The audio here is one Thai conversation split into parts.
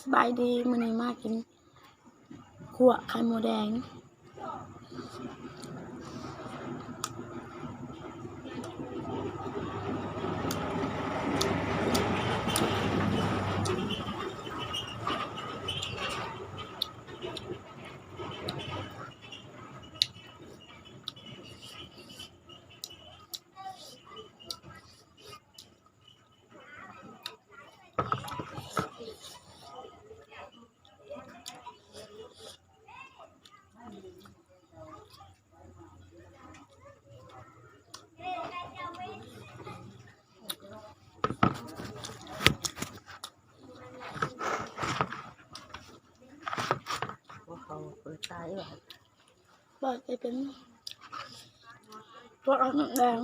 สบายดีมื้อนี้มากินขั่วไข่มดแดงเขาเปิดตายว่ะ เปิดไปเป็นตัวอันแดง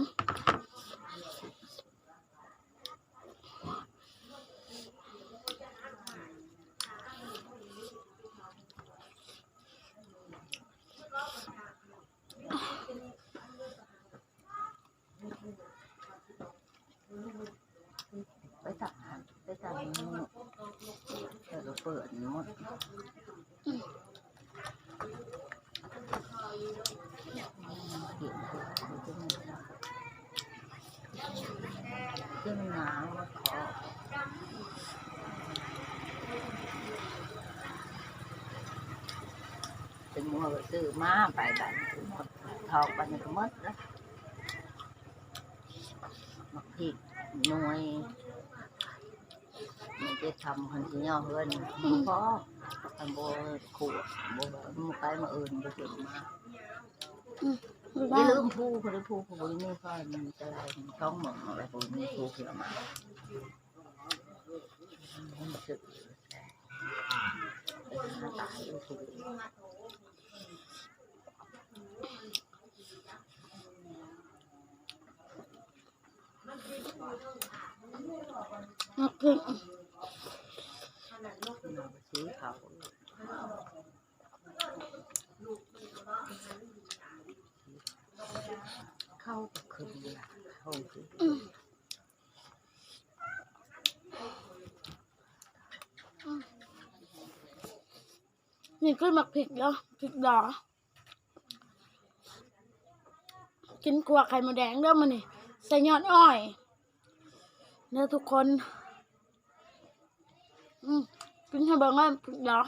ไปตัดแต่ก็เปิดหมดเรื่องหนาวขอเป็นมัวก็ซื้อมาไปแบบหมดทองไปก็หมดแล้วมักผิดหน่วยมันจะทำคนที่ย่อเฮือนเพราะอันโบขวดโบมันไปมาอื่นไปถึงมาอย่าลืมผู้คนที่ผู้คนนี้ก็มันจะท้องหมองอะไรคนนี้ผู้เกี่ยวมามันสึกตายถูกนักพึ่งซื้อเขาเข้ากับคืนเข้าคือนี่คือหมักพริกแล้วพริกดอกกินขั่วไข่มดแดงเด้อมื้อนี้ใส่ยอดอ้อยเด้อทุกคนกินให้เบิ่งว่าพริกดอก